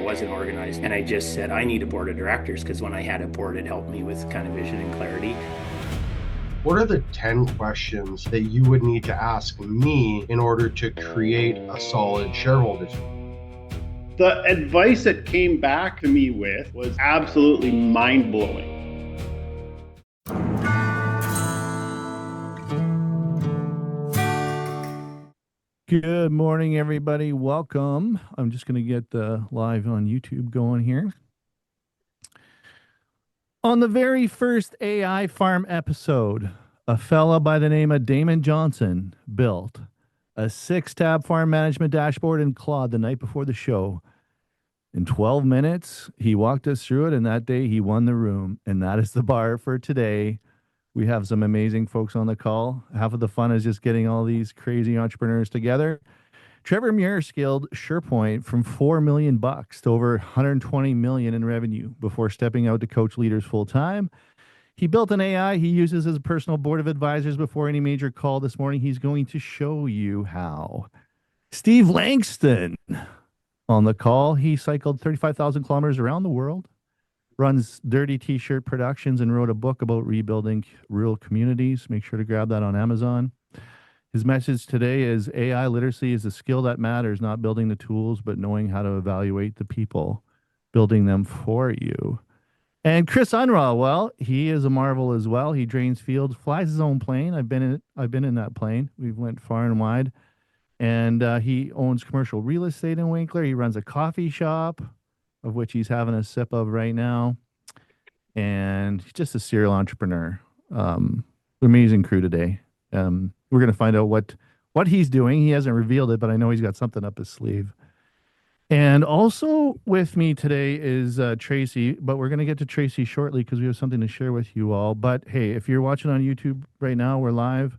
wasn't organized. And I just said, I need a board of directors, because when I had a board, it helped me with kind of vision and clarity. What are the 10 questions that you would need to ask me in order to create a solid shareholders? The advice that came back to me with was absolutely mind-blowing. Good morning, everybody. Welcome. I'm just going to get live on YouTube going here. On the very first AI Farm episode, a fella by the name of Damon Johnson built a 6-tab farm management dashboard in Claude the night before the show. In 12 minutes, he walked us through it, and that day he won the room. And that is the bar for today. We have some amazing folks on the call. Half of the fun is just getting all these crazy entrepreneurs together. Trevor Muir scaled SharePoint from $4 million to over 120 million in revenue before stepping out to coach leaders full time. He built an AI he uses as a personal board of advisors before any major call this morning. He's going to show you how. Steve Langston on the call. He cycled 35,000 kilometers around the world, runs Dirty T-shirt productions, and wrote a book about rebuilding rural communities. Make sure to grab that on Amazon. His message today is AI literacy is a skill that matters, not building the tools, but knowing how to evaluate the people, building them for you. And Chris Unrau, well, he is a marvel as well. He drains fields, flies his own plane. I've been in that plane. We went far and wide. And he owns commercial real estate in Winkler. He runs a coffee shop, of which he's having a sip of right now. And he's just a serial entrepreneur. Amazing crew today. We're going to find out what he's doing. He hasn't revealed it, but I know he's got something up his sleeve. And also with me today is Tracey, but we're going to get to Tracey shortly because we have something to share with you all. But hey, if you're watching on YouTube right now, we're live.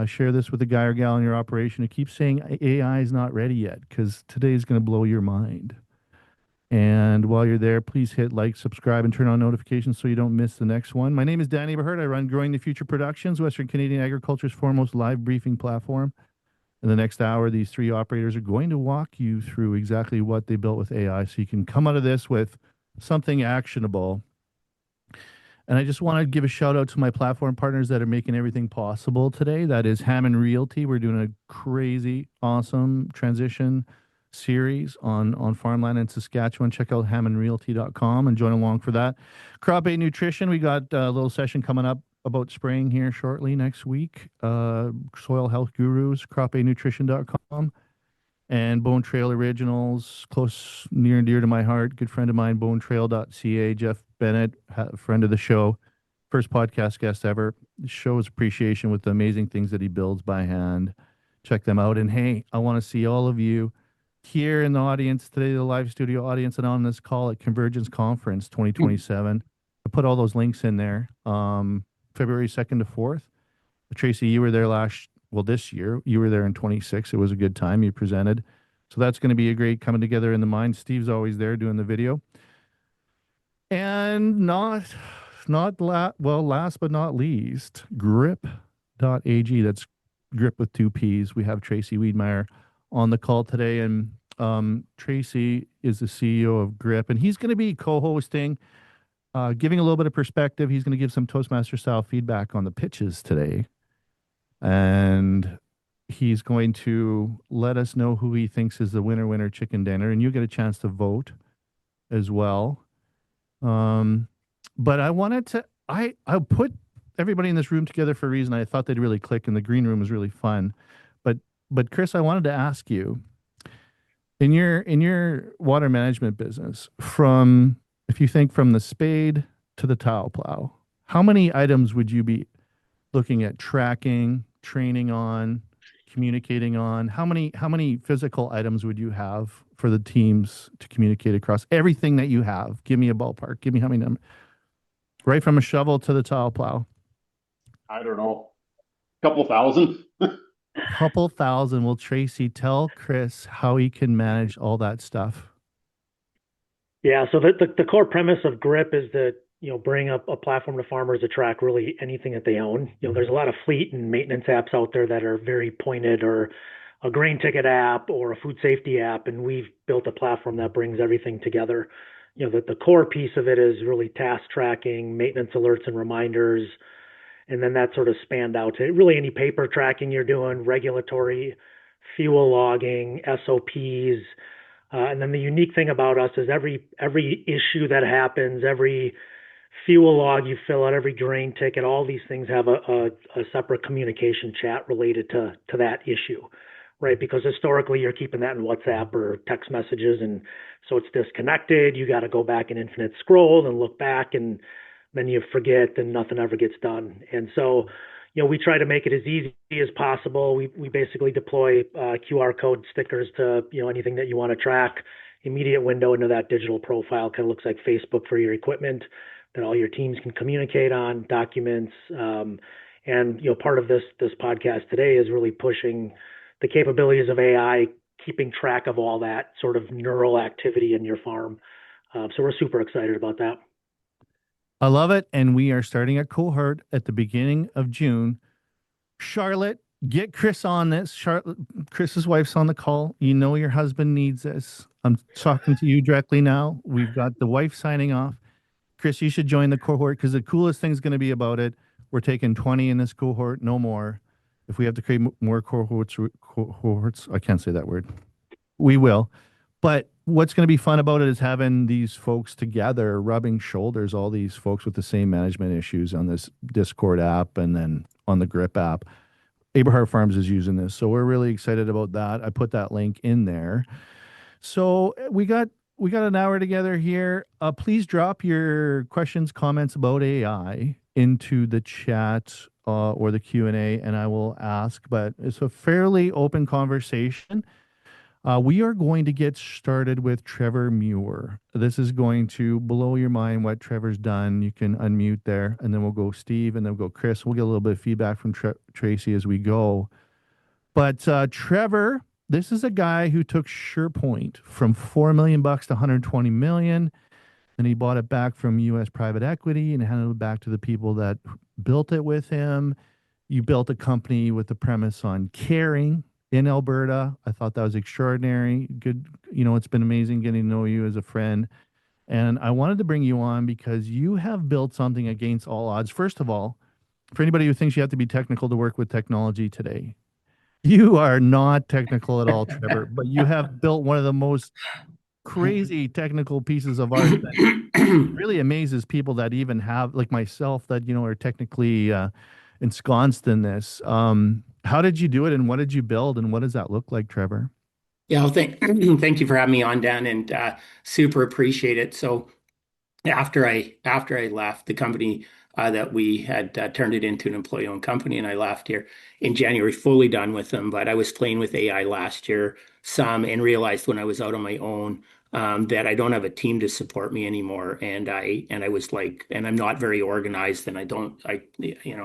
Share this with a guy or gal in your operation who keeps saying AI is not ready yet, because today's going to blow your mind. And while you're there, please hit like, subscribe, and turn on notifications so you don't miss the next one. My name is Danny Bahert. I run Growing the Future Productions, Western Canadian Agriculture's foremost live briefing platform. In the next hour, these three operators are going to walk you through exactly what they built with AI so you can come out of this with something actionable. And I just want to give a shout out to my platform partners that are making everything possible today. That is Hammond Realty. We're doing a crazy, awesome transition series on farmland in Saskatchewan. Check out hammondrealty.com and join along for that. Crop 8 Nutrition. We got a little session coming up about spraying here shortly next week. Soil Health Gurus, crop8nutrition.com. And Bone Trail Originals, close, near and dear to my heart. Good friend of mine, bonetrail.ca. Jeff Bennett, a friend of the show, first podcast guest ever. Shows appreciation with the amazing things that he builds by hand. Check them out. And hey, I want to see all of you here in the audience today, the live studio audience, and on this call at Convergence Conference 2027. I put all those links in there. February 2nd to 4th. Tracey, you were there this year. You were there in 26. It was a good time. You presented. So that's going to be a great coming together in the mind. Steve's always there doing the video. And last but not least, Gripp.ag. That's Gripp with 2 P's. We have Tracey Wedemeyer on the call today. And Tracey is the CEO of Gripp. And he's going to be co-hosting, giving a little bit of perspective. He's going to give some Toastmaster style feedback on the pitches today. And he's going to let us know who he thinks is the winner chicken dinner. And you get a chance to vote as well. But I wanted to, I put everybody in this room together for a reason. I thought they'd really click, and the green room was really fun. But Chris, I wanted to ask you, in your water management business, if you think from the spade to the towel plow, how many items would you be looking at tracking, training on, communicating on? How many physical items would you have for the teams to communicate across everything that you have? Give me a ballpark. Give me how many numbers. Right from a shovel to the towel plow. I don't know. Couple thousand. Couple thousand. Well, Tracey, tell Chris how he can manage all that stuff. Yeah, so the core premise of Gripp is that, bring up a platform to farmers to track really anything that they own. There's a lot of fleet and maintenance apps out there that are very pointed or a grain ticket app or a food safety app, and we've built a platform that brings everything together. The core piece of it is really task tracking, maintenance alerts and reminders, and then that sort of spanned out to really any paper tracking you're doing, regulatory, fuel logging, SOPs. And then the unique thing about us is every issue that happens, every fuel log you fill out, every drain ticket, all these things have a separate communication chat related to that issue, right? Because historically you're keeping that in WhatsApp or text messages, and so it's disconnected. You got to go back and infinite scroll and look back, and then you forget, and nothing ever gets done. And so, we try to make it as easy as possible. We basically deploy QR code stickers to anything that you want to track. Immediate window into that digital profile, kind of looks like Facebook for your equipment that all your teams can communicate on, documents. And part of this podcast today is really pushing the capabilities of AI, keeping track of all that sort of neural activity in your farm. So we're super excited about that. I love it. And we are starting a cohort at the beginning of June. Charlotte, get Chris on this. Charlotte, Chris's wife's on the call. Your husband needs this. I'm talking to you directly now. We've got the wife signing off. Chris, you should join the cohort, because the coolest thing's going to be about it, we're taking 20 in this cohort, no more. If we have to create more cohorts, I can't say that word. We will. But what's going to be fun about it is having these folks together, rubbing shoulders, all these folks with the same management issues on this Discord app and then on the Gripp app. Aberhart Farms is using this, so we're really excited about that. I put that link in there. So we got an hour together here. Please drop your questions, comments about AI into the chat or the Q&A, and I will ask. But it's a fairly open conversation. We are going to get started with Trevor Muir. This is going to blow your mind what Trevor's done. You can unmute there, and then we'll go Steve, and then we'll go Chris. We'll get a little bit of feedback from Tracey as we go. But Trevor, this is a guy who took SurePoint from $4 million to $120 million, and he bought it back from U.S. private equity and handed it back to the people that built it with him. You built a company with the premise on caring in Alberta. I thought that was extraordinary. Good. It's been amazing getting to know you as a friend. And I wanted to bring you on because you have built something against all odds. First of all, for anybody who thinks you have to be technical to work with technology today, you are not technical at all, Trevor, but you have built one of the most crazy technical pieces of art that really amazes people that even have, like myself, that, are technically ensconced in this. How did you do it, and what did you build, and what does that look like, Trevor? Yeah, well, thank you for having me on, Dan, and super appreciate it. So after I left the company that we had turned it into an employee-owned company, and I left here in January, fully done with them. But I was playing with AI last year some, and realized when I was out on my own that I don't have a team to support me anymore. And I was like, and I'm not very organized, and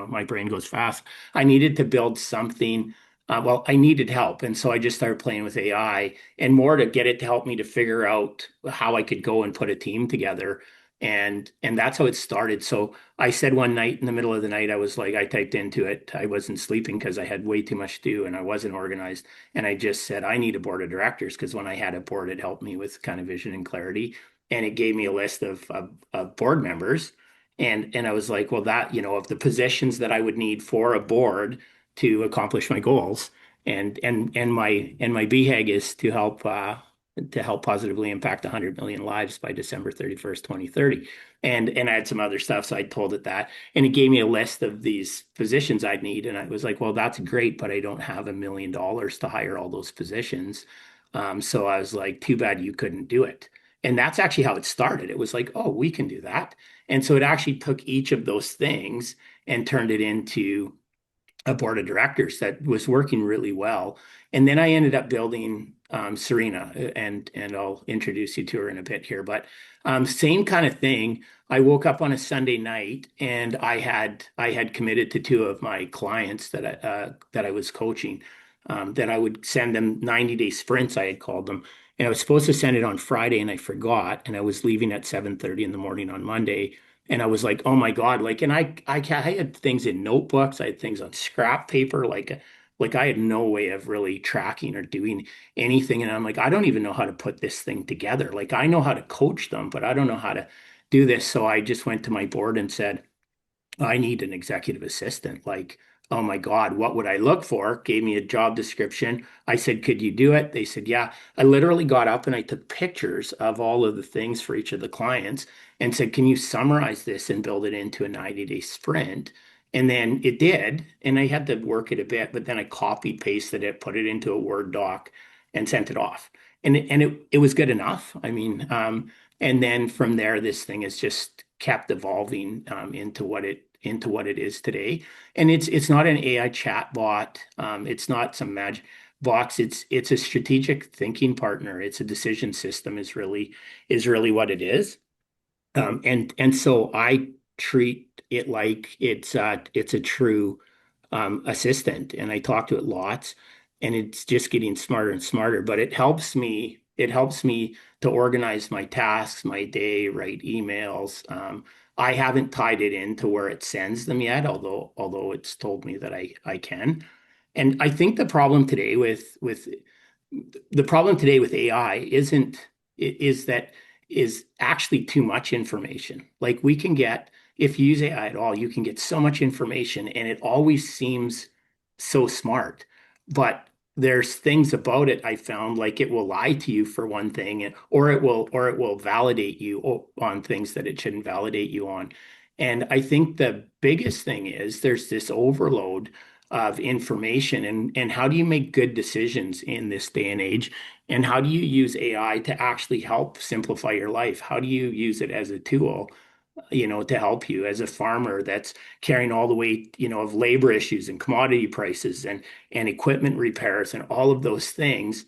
my brain goes fast. I needed to build something. Well, I needed help. And so I just started playing with AI, and more to get it to help me to figure out how I could go and put a team together. And that's how it started. So I said one night, in the middle of the night, I typed into it. I wasn't sleeping because I had way too much to do and I wasn't organized. And I just said, I need a board of directors, because when I had a board, it helped me with kind of vision and clarity. And it gave me a list of board members. And I was like, well, that, of the positions that I would need for a board to accomplish my goals. And my BHAG is to help positively impact 100 million lives by December 31st, 2030. And I had some other stuff, so I told it that. And it gave me a list of these positions I'd need. And I was like, well, that's great, but I don't have $1 million to hire all those positions. So I was like, too bad you couldn't do it. And that's actually how it started. It was like, oh, we can do that. And so it actually took each of those things and turned it into a board of directors that was working really well. And then I ended up building Serena, and I'll introduce you to her in a bit here. But same kind of thing. I woke up on a Sunday night, and I had committed to two of my clients that I was coaching, that I would send them 90-day sprints, I had called them. And I was supposed to send it on Friday, and I forgot, and I was leaving at 7:30 in the morning on Monday. And I was like, oh my God, and I had things in notebooks. I had things on scrap paper, like Like I had no way of really tracking or doing anything. And I'm like, I don't even know how to put this thing together. Like I know how to coach them, but I don't know how to do this. So I just went to my board and said, I need an executive assistant. Like, oh my God, what would I look for? Gave me a job description. I said, could you do it? They said, yeah. I literally got up and I took pictures of all of the things for each of the clients and said, can you summarize this and build it into a 90-day sprint? And then it did. And I had to work it a bit, but then I copy pasted it, put it into a Word doc and sent it off. And it was good enough. I mean, and then from there, this thing has just kept evolving into what it is today. And it's not an AI chat bot. It's not some magic box. It's a strategic thinking partner. It's a decision system is really what it is. And so I treat it like it's a true assistant, and I talk to it lots, and it's just getting smarter and smarter. But it helps me. It helps me to organize my tasks, my day, write emails. I haven't tied it into where it sends them yet, although it's told me that I can. And I think the problem today with AI is that is actually too much information. Like we can get, if you use AI at all, you can get so much information and it always seems so smart. But there's things about it I found, like it will lie to you for one thing, or it will validate you on things that it shouldn't validate you on. And I think the biggest thing is there's this overload of information, and how do you make good decisions in this day and age? And how do you use AI to actually help simplify your life? How do you use it as a tool, to help you as a farmer that's carrying all the weight, of labor issues and commodity prices and equipment repairs and all of those things?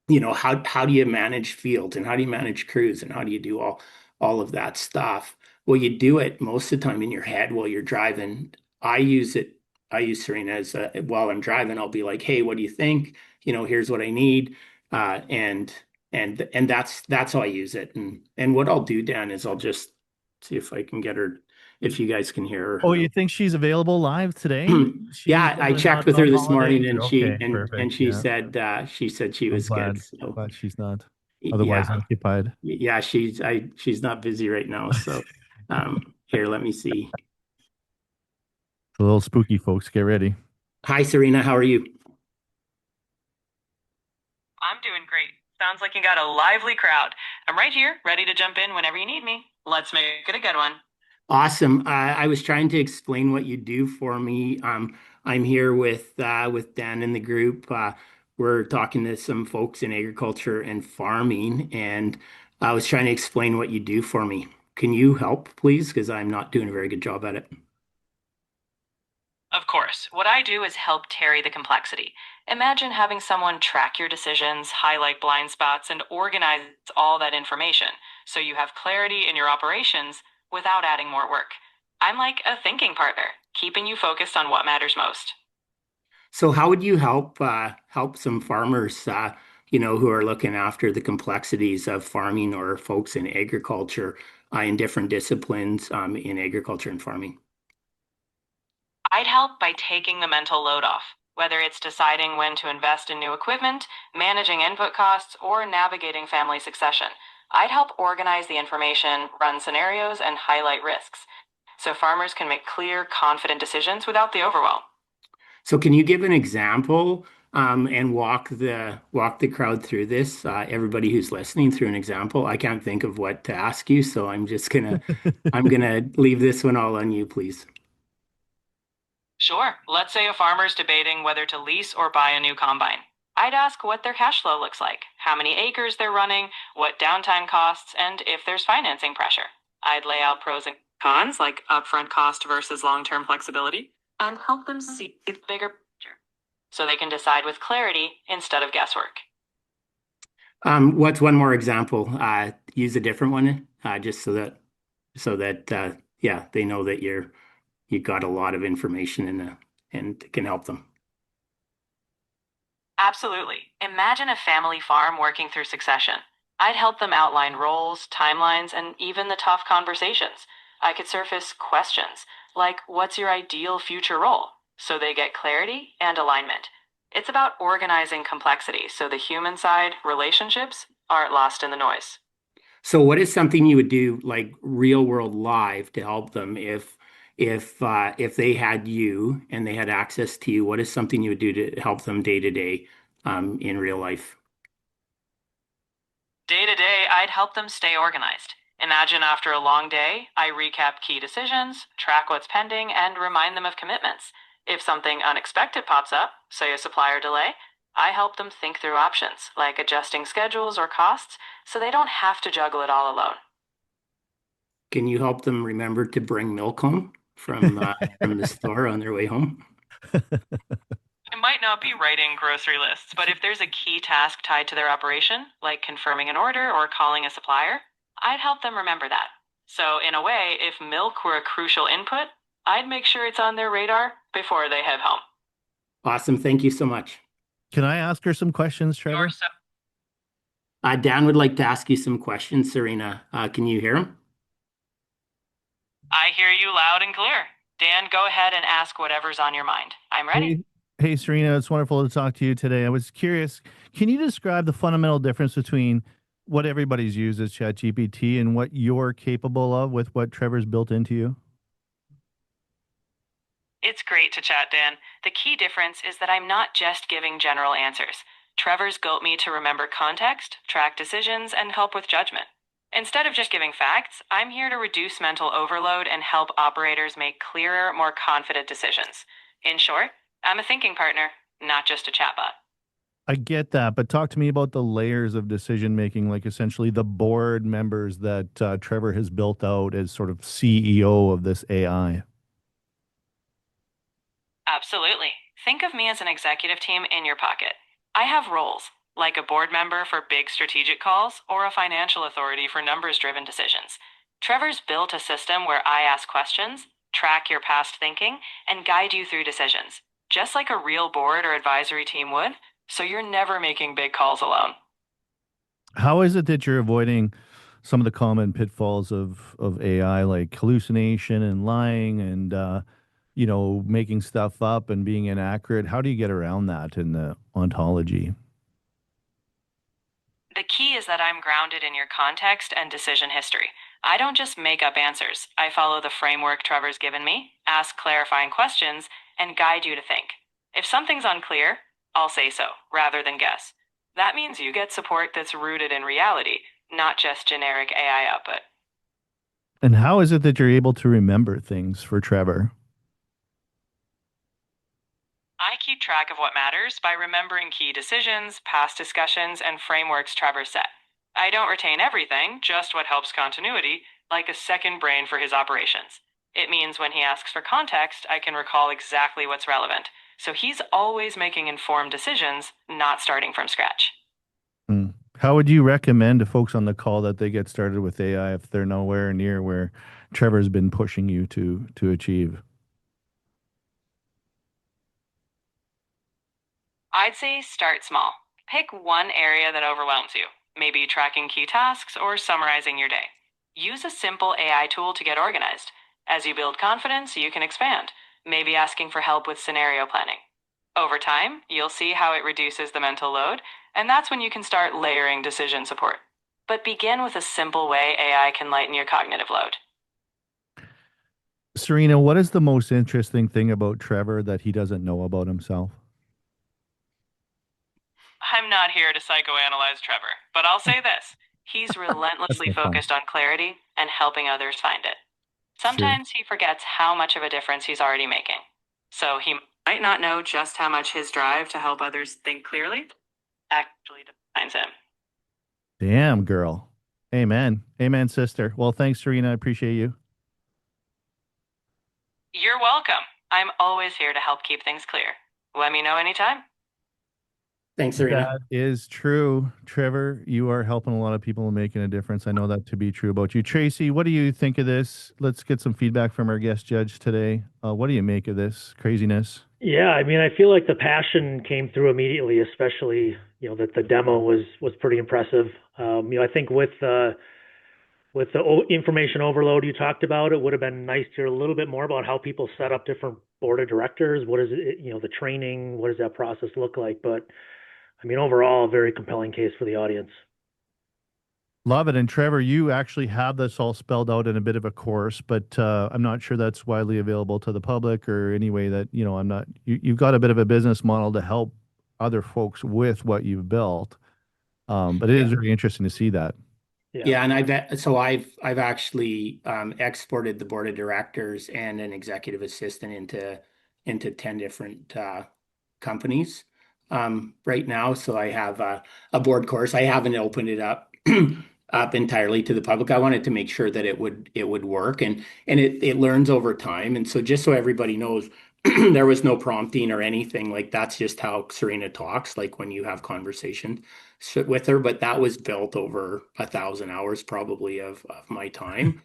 How do you manage fields, and how do you manage crews, and how do you do all of that stuff? Well, you do it most of the time in your head while you're driving. I use it. I use Serena as while I'm driving. I'll be like, "Hey, what do you think? Here's what I need," and that's how I use it. And what I'll do, Dan, is I'll just see if I can get her, if you guys can hear Oh, her. you think she's available live today? She's Yeah, I checked not with her on this morning, holiday? and Okay, and perfect. she Yeah. said she I'm was good. glad. So Glad she's not otherwise yeah, occupied. yeah, she's not busy right now. So here, let me see. It's a little spooky, folks. Get ready. Hi, Serena, how are you? I'm doing great. Sounds like you got a lively crowd. I'm right here, ready to jump in whenever you need me. Let's make it a good one. Awesome. I was trying to explain what you do for me. I'm here with Dan in the group. We're talking to some folks in agriculture and farming, and I was trying to explain what you do for me. Can you help, please? Because I'm not doing a very good job at it. Of course, what I do is help carry the complexity. Imagine having someone track your decisions, highlight blind spots, and organize all that information so you have clarity in your operations without adding more work. I'm like a thinking partner, keeping you focused on what matters most. So how would you help some farmers, who are looking after the complexities of farming, or folks in agriculture, in different disciplines, in agriculture and farming? I'd help by taking the mental load off, whether it's deciding when to invest in new equipment, managing input costs, or navigating family succession. I'd help organize the information, run scenarios, and highlight risks so farmers can make clear, confident decisions without the overwhelm. So can you give an example, and walk the crowd through this? Everybody who's listening through an example. I can't think of what to ask you, so I'm gonna leave this one all on you, please. Sure, let's say a farmer's debating whether to lease or buy a new combine. I'd ask what their cash flow looks like, how many acres they're running, what downtime costs, and if there's financing pressure. I'd lay out pros and cons, like upfront cost versus long-term flexibility, and help them see the bigger picture so they can decide with clarity instead of guesswork. What's one more example? Use a different one, just so that yeah, they know that you got a lot of information and can help them. Absolutely. Imagine a family farm working through succession. I'd help them outline roles, timelines, and even the tough conversations. I could surface questions like, what's your ideal future role? So they get clarity and alignment. It's about organizing complexity so the human side, relationships, aren't lost in the noise. So what is something you would do like real world live to help them if they had you and they had access to you, what is something you would do to help them day to day in real life? Day to day, I'd help them stay organized. Imagine after a long day, I recap key decisions, track what's pending, and remind them of commitments. If something unexpected pops up, say a supplier delay, I help them think through options, like adjusting schedules or costs, so they don't have to juggle it all alone. Can you help them remember to bring milk home from the store on their way home? I might not be writing grocery lists, but if there's a key task tied to their operation, like confirming an order or calling a supplier, I'd help them remember that. So, in a way, if milk were a crucial input, I'd make sure it's on their radar before they head home. Awesome. Thank you so much. Can I ask her some questions, Trevor? Dan would like to ask you some questions, Serena. Can you hear him? I hear you loud and clear. Dan, go ahead and ask whatever's on your mind. I'm ready. Hey, Serena, it's wonderful to talk to you today. I was curious, can you describe the fundamental difference between what everybody's used as ChatGPT and what you're capable of with what Trevor's built into you? It's great to chat, Dan. The key difference is that I'm not just giving general answers. Trevor's built me to remember context, track decisions, and help with judgment. Instead of just giving facts, I'm here to reduce mental overload and help operators make clearer, more confident decisions. In short, I'm a thinking partner, not just a chatbot. I get that, but talk to me about the layers of decision making, like essentially the board members that Trevor has built out as sort of CEO of this AI. Absolutely. Think of me as an executive team in your pocket. I have roles, like a board member for big strategic calls or a financial authority for numbers-driven decisions. Trevor's built a system where I ask questions, track your past thinking, and guide you through decisions, just like a real board or advisory team would, so you're never making big calls alone. How is it that you're avoiding some of the common pitfalls of AI, like hallucination and lying and making stuff up and being inaccurate? How do you get around that in the ontology? The key is that I'm grounded in your context and decision history. I don't just make up answers. I follow the framework Trevor's given me, ask clarifying questions, and guide you to think. If something's unclear, I'll say so, rather than guess. That means you get support that's rooted in reality, not just generic AI output. And how is it that you're able to remember things for Trevor? I keep track of what matters by remembering key decisions, past discussions, and frameworks Trevor set. I don't retain everything, just what helps continuity, like a second brain for his operations. It means when he asks for context, I can recall exactly what's relevant. So he's always making informed decisions, not starting from scratch. How would you recommend to folks on the call that they get started with AI if they're nowhere near where Trevor's been pushing you to achieve? I'd say start small. Pick one area that overwhelms you, maybe tracking key tasks or summarizing your day. Use a simple AI tool to get organized. As you build confidence, you can expand, maybe asking for help with scenario planning. Over time, you'll see how it reduces the mental load, and that's when you can start layering decision support. But begin with a simple way AI can lighten your cognitive load. Serena, what is the most interesting thing about Trevor that he doesn't know about himself? I'm not here to psychoanalyze Trevor, but I'll say this. He's relentlessly no fun. focused on clarity and helping others find it. Sometimes he forgets how much of a difference he's already making. So he might not know just how much his drive to help others think clearly actually defines him. Damn, girl. Amen. Amen, sister. Well, thanks, Serena. I appreciate you. You're welcome. I'm always here to help keep things clear. Let me know anytime. Thanks, Serena. That is true. Trevor, you are helping a lot of people and making a difference. I know that to be true about you. Tracey, what do you think of this? Let's get some feedback from our guest judge today. What do you make of this craziness? Yeah, I mean, I feel like the passion came through immediately, especially, that the demo was pretty impressive. I think with with the information overload you talked about, it would have been nice to hear a little bit more about how people set up different board of directors. What is it, the training, what does that process look like? But I mean, overall, a very compelling case for the audience. Love it. And Trevor, you actually have this all spelled out in a bit of a course, but I'm not sure that's widely available to the public or any way that, I'm not, you've got a bit of a business model to help other folks with what you've built. But it is very interesting to see that. Yeah, and I've actually exported the board of directors and an executive assistant into 10 different companies right now. So I have a board course. I haven't opened it up up entirely to the public. I wanted to make sure that it would work, and it learns over time. And so just so everybody knows, there was no prompting or anything. Like, that's just how Serena talks, like when you have conversations with her. But that was built over 1,000 hours probably of my time.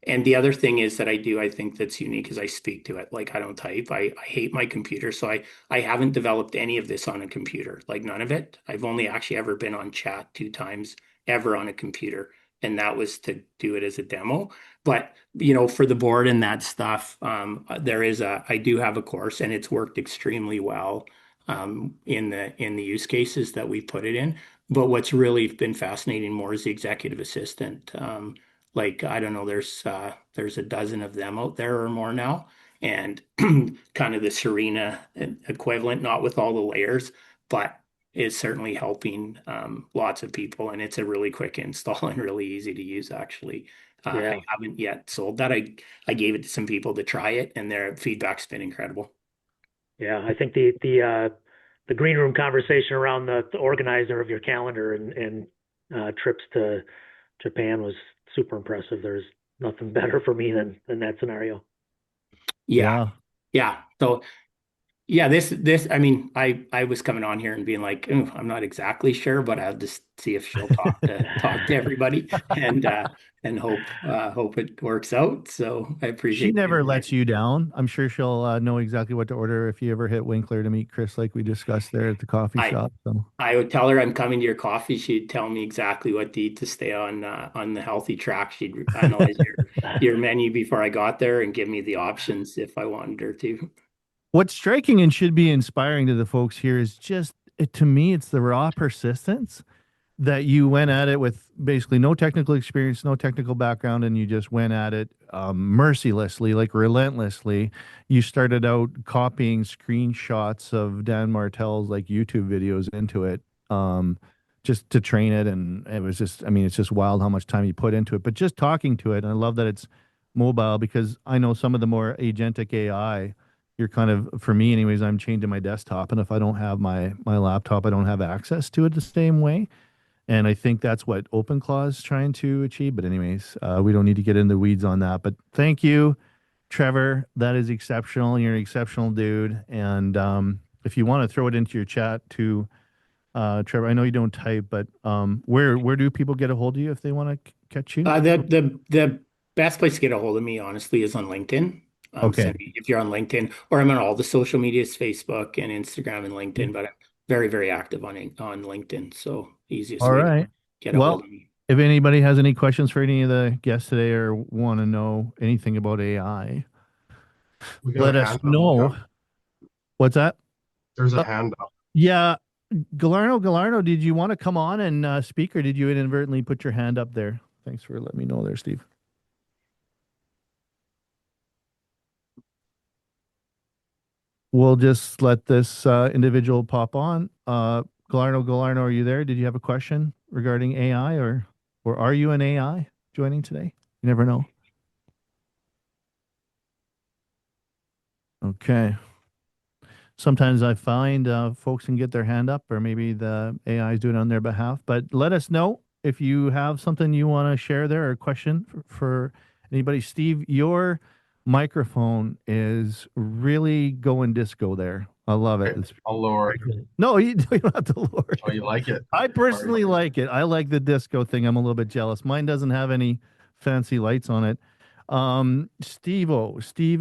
And the other thing is that I think that's unique is I speak to it. Like, I don't type. I hate my computer. So I haven't developed any of this on a computer, like none of it. I've only actually ever been on chat 2 times ever on a computer. And that was to do it as a demo. But, for the board and that stuff, I do have a course, and it's worked extremely well in the use cases that we put it in. But what's really been fascinating more is the executive assistant. Like, I don't know, there's a dozen of them out there or more now, and kind of the Serena equivalent, not with all the layers, but is certainly helping lots of people, and it's a really quick install and really easy to use, actually. I haven't yet sold that. I gave it to some people to try it, and their feedback's been incredible. Yeah, I think the green room conversation around the organizer of your calendar and trips to Japan was super impressive. There's nothing better for me than that scenario. Yeah. So yeah, I mean, I was coming on here and being like, I'm not exactly sure, but I'll just see if she'll talk to everybody and hope it works out. So I appreciate She never lets you down. I'm sure she'll know exactly what to order if you ever hit Winkler to meet Chris, like we discussed there at the coffee shop. So I would tell her I'm coming to your coffee. She'd tell me exactly what to eat to stay on the healthy track. She'd analyze your menu before I got there and give me the options if I wanted her to. What's striking and should be inspiring to the folks here is just, to me, it's the raw persistence that you went at it with basically no technical experience, no technical background, and you just went at it mercilessly, like relentlessly. You started out copying screenshots of Dan Martell's like YouTube videos into it, just to train it. And it was just, I mean, it's just wild how much time you put into it. But just talking to it, and I love that it's mobile, because I know some of the more agentic AI, you're kind of, for me anyways, I'm chained to my desktop, and if I don't have my laptop, I don't have access to it the same way. And I think that's what OpenClaw is trying to achieve. But anyways, we don't need to get into the weeds on that. But thank you, Trevor. That is exceptional. You're an exceptional dude. And if you want to throw it into your chat to Trevor, I know you don't type, but where do people get a hold of you if they want to catch you? The best place to get a hold of me, honestly, is on LinkedIn. Okay. If you're on LinkedIn, or I'm on all the social medias, Facebook and Instagram and LinkedIn, but I'm very, very active on LinkedIn. So easiest All way right. to get a hold of me. If anybody has any questions for any of the guests today or want to know anything about AI, let us know. What's that? There's a hand up. Yeah. Galarno, did you want to come on and speak, or did you inadvertently put your hand up there? Thanks for letting me know there, Steve. We'll just let this individual pop on. Galarno, are you there? Did you have a question regarding AI, or are you an AI joining today? You never know. Okay. Sometimes I find folks can get their hand up, or maybe the AI is doing it on their behalf. But let us know if you have something you want to share there, or a question for anybody. Steve, your microphone is really going disco there. I love it. It's I'll lower it. No, you don't have to lower it. Oh, you like it? I personally like it. I like the disco thing. I'm a little bit jealous. Mine doesn't have any fancy lights on it. Steve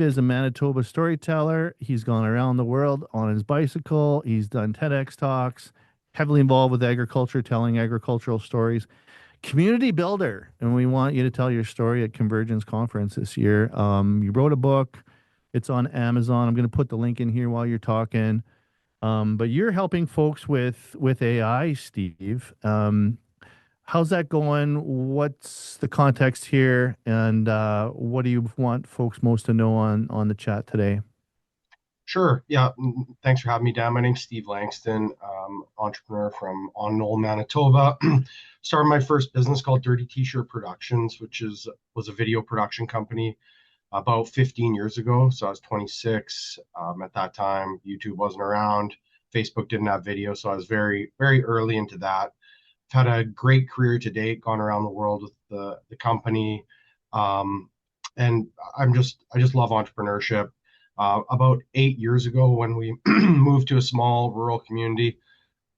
is a Manitoba storyteller. He's gone around the world on his bicycle. He's done TEDx talks, heavily involved with agriculture, telling agricultural stories. community builder, and we want you to tell your story at Convergence Conference this year. You wrote a book. It's on Amazon. I'm going to put the link in here while you're talking. But you're helping folks with AI, Steve. How's that going? What's the context here, and what do you want folks most to know on the chat today? Sure. Yeah. Thanks for having me, Dan. My name's Steve Langston, entrepreneur from Unrau, Manitoba. Started my first business called Dirty T-Shirt Productions, which was a video production company about 15 years ago. So I was 26 at that time. YouTube wasn't around. Facebook didn't have video, so I was very, very early into that. I've had a great career to date, gone around the world with the company, and I just love entrepreneurship. About 8 years ago, when we moved to a small rural community,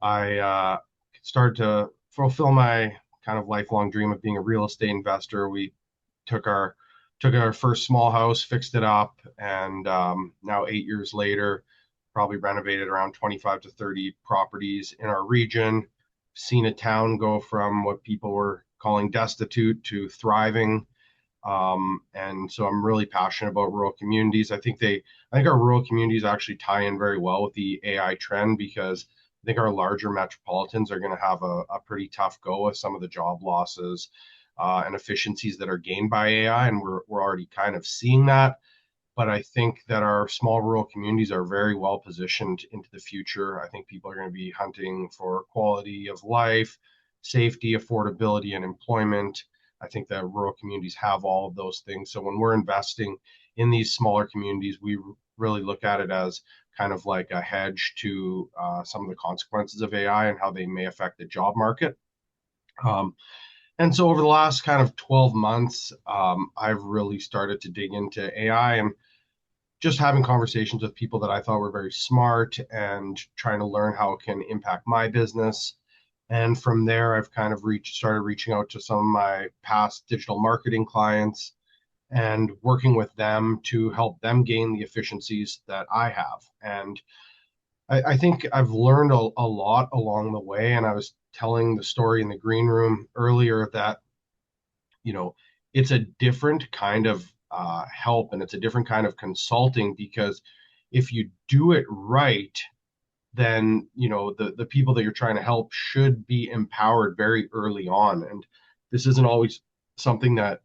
I started to fulfill my kind of lifelong dream of being a real estate investor. We took our first small house, fixed it up, and now 8 years later, probably renovated around 25 to 30 properties in our region. Seen a town go from what people were calling destitute to thriving. And so I'm really passionate about rural communities. I think our rural communities actually tie in very well with the AI trend, because I think our larger metropolitans are going to have a pretty tough go with some of the job losses and efficiencies that are gained by AI, and we're already kind of seeing that. But I think that our small rural communities are very well positioned into the future. I think people are going to be hunting for quality of life, safety, affordability, and employment. I think that rural communities have all of those things. So when we're investing in these smaller communities, we really look at it as kind of like a hedge to some of the consequences of AI and how they may affect the job market. And so over the last kind of 12 months, I've really started to dig into AI and just having conversations with people that I thought were very smart and trying to learn how it can impact my business. And from there, I've kind of started reaching out to some of my past digital marketing clients and working with them to help them gain the efficiencies that I have. And I think I've learned a lot along the way. And I was telling the story in the green room earlier that, it's a different kind of help, and it's a different kind of consulting, because if you do it right, then the people that you're trying to help should be empowered very early on. And this isn't always something that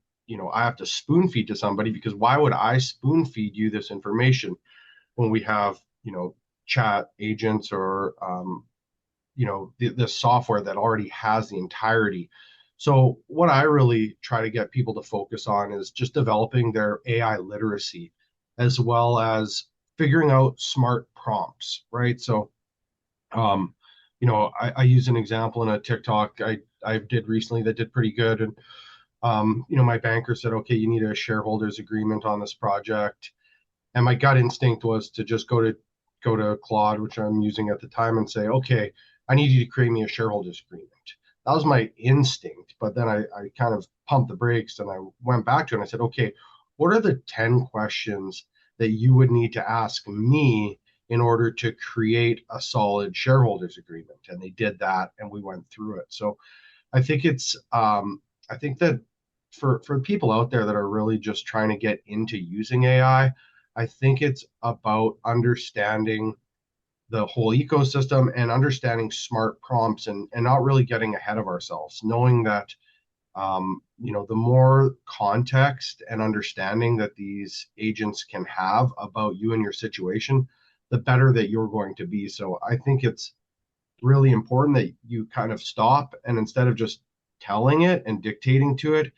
I have to spoon feed to somebody, because why would I spoon feed you this information when we have chat agents or the software that already has the entirety. So what I really try to get people to focus on is just developing their AI literacy, as well as figuring out smart prompts, right? So I use an example in a TikTok I did recently that did pretty good. And my banker said, okay, you need a shareholders agreement on this project. And my gut instinct was to just go to Claude, which I'm using at the time, and say, okay, I need you to create me a shareholders agreement. That was my instinct. But then I kind of pumped the brakes and I went back to it and I said, okay, what are the 10 questions that you would need to ask me in order to create a solid shareholders agreement? And they did that, and we went through it. So I think I think that for people out there that are really just trying to get into using AI, I think it's about understanding the whole ecosystem and understanding smart prompts, and not really getting ahead of ourselves, knowing that the more context and understanding that these agents can have about you and your situation, the better that you're going to be. So I think it's really important that you kind of stop, and instead of just telling it and dictating to it,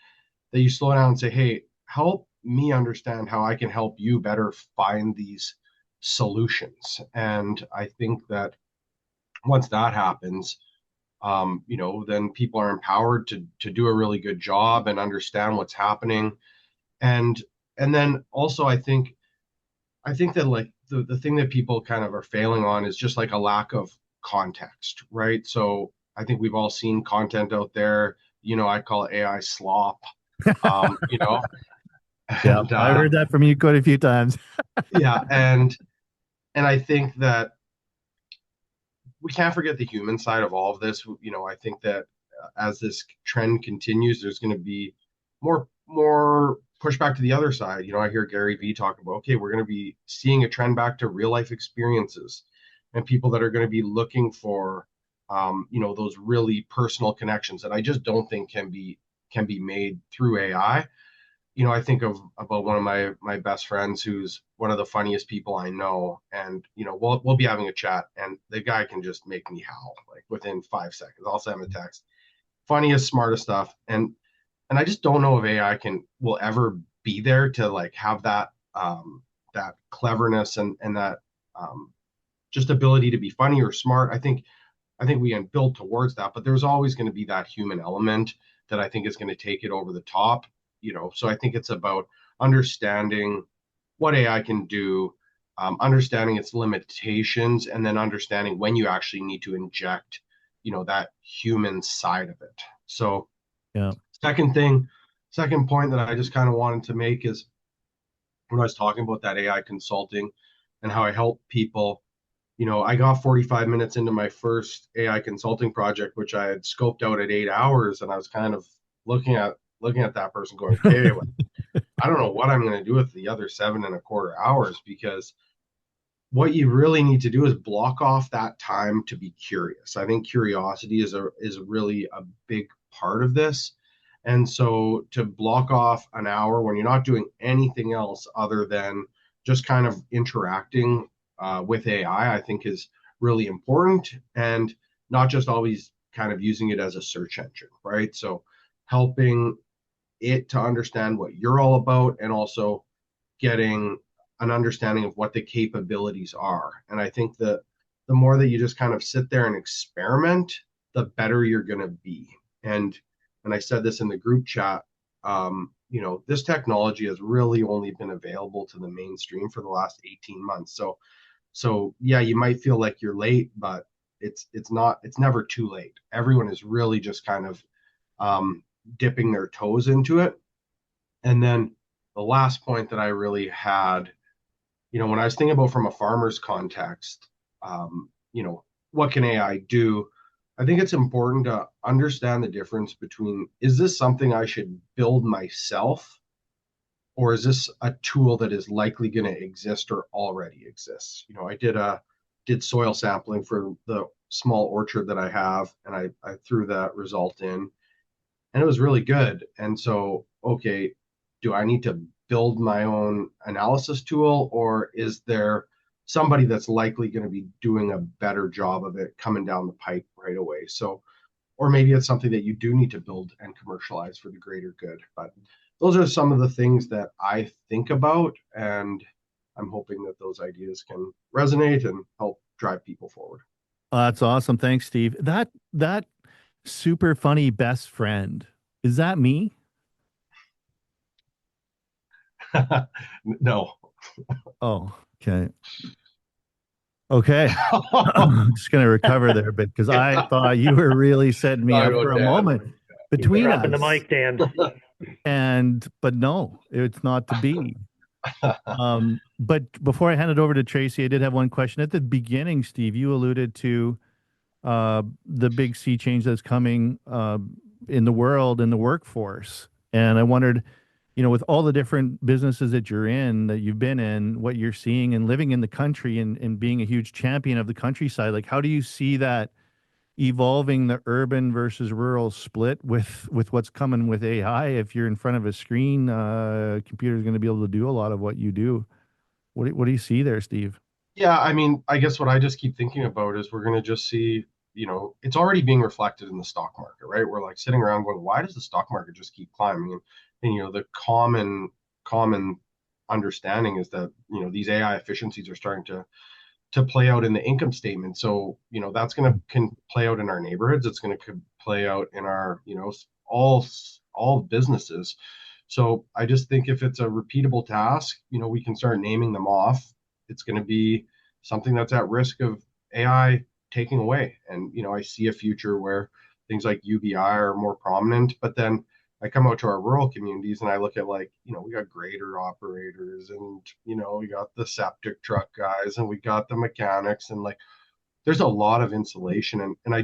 that you slow down and say, hey, help me understand how I can help you better find these solutions. And I think that once that happens, then people are empowered to do a really good job and understand what's happening. And then also I think that, like, the thing that people kind of are failing on is just like a lack of context, right? So I think we've all seen content out there, I call it AI slop, Yeah, and I heard that from you quite a few times. yeah, and I think that we can't forget the human side of all of this. I think that as this trend continues, there's going to be more pushback to the other side. I hear Gary Vee talk about, okay, we're going to be seeing a trend back to real life experiences and people that are going to be looking for those really personal connections that I just don't think can be made through AI. I think about one of my best friends who's one of the funniest people I know, and we'll be having a chat, and the guy can just make me howl like within 5 seconds. I'll send him a text, funniest, smartest stuff, and I just don't know if AI will ever be there to like have that that cleverness and that just ability to be funny or smart. I think we can build towards that, but there's always going to be that human element that I think is going to take it over the top. So I think it's about understanding what AI can do, understanding its limitations, and then understanding when you actually need to inject, that human side of it. So, Yeah. second point that I just kind of wanted to make is when I was talking about that AI consulting and how I help people. I got 45 minutes into my first AI consulting project, which I had scoped out at 8 hours, and I was kind of looking at that person going, okay, I don't know what I'm going to do with the other 7.25 hours, because what you really need to do is block off that time to be curious. I think curiosity is really a big part of this. And so to block off an hour when you're not doing anything else other than just kind of interacting with AI, I think is really important, and not just always kind of using it as a search engine, right? So helping it to understand what you're all about, and also getting an understanding of what the capabilities are. And I think that the more that you just kind of sit there and experiment, the better you're going to be. And I said this in the group chat, this technology has really only been available to the mainstream for the last 18 months. So yeah, you might feel like you're late, but it's never too late. Everyone is really just kind of dipping their toes into it. And then the last point that I really had, when I was thinking about from a farmer's context, what can AI do? I think it's important to understand the difference between, is this something I should build myself, or is this a tool that is likely going to exist or already exists? I did soil sampling for the small orchard that I have, and I threw that result in, and it was really good. And so, okay, do I need to build my own analysis tool, or is there somebody that's likely going to be doing a better job of it coming down the pipe right away? So, or maybe it's something that you do need to build and commercialize for the greater good. But those are some of the things that I think about, and I'm hoping that those ideas can resonate and help drive people forward. That's awesome. Thanks, Steve. That super funny best friend, is that me? No. Oh, okay. Okay. I'm just going to recover there a bit, because I thought you were really setting me up for a moment between us. Dropping the mic, Dan. But no, it's not to be. But before I hand it over to Tracey, I did have one question. At the beginning, Steve, you alluded to the big sea change that's coming in the world, in the workforce. And I wondered, with all the different businesses that you're in, that you've been in, what you're seeing and living in the country, and being a huge champion of the countryside, like, how do you see that evolving, the urban versus rural split with what's coming with AI? If you're in front of a screen, computer is going to be able to do a lot of what you do. What do you see there, Steve? Yeah, I mean, I guess what I just keep thinking about is we're going to just see, it's already being reflected in the stock market, right? We're like sitting around going, why does the stock market just keep climbing? And the common understanding is that, these AI efficiencies are starting to play out in the income statement. So, that's going to can play out in our neighborhoods. It's going to play out in our, all businesses. So I just think if it's a repeatable task, we can start naming them off. It's going to be something that's at risk of AI taking away. And, I see a future where things like UBI are more prominent, but then I come out to our rural communities and I look at, like, we got grader operators, and, we got the septic truck guys, and we got the mechanics, and like, there's a lot of insulation. And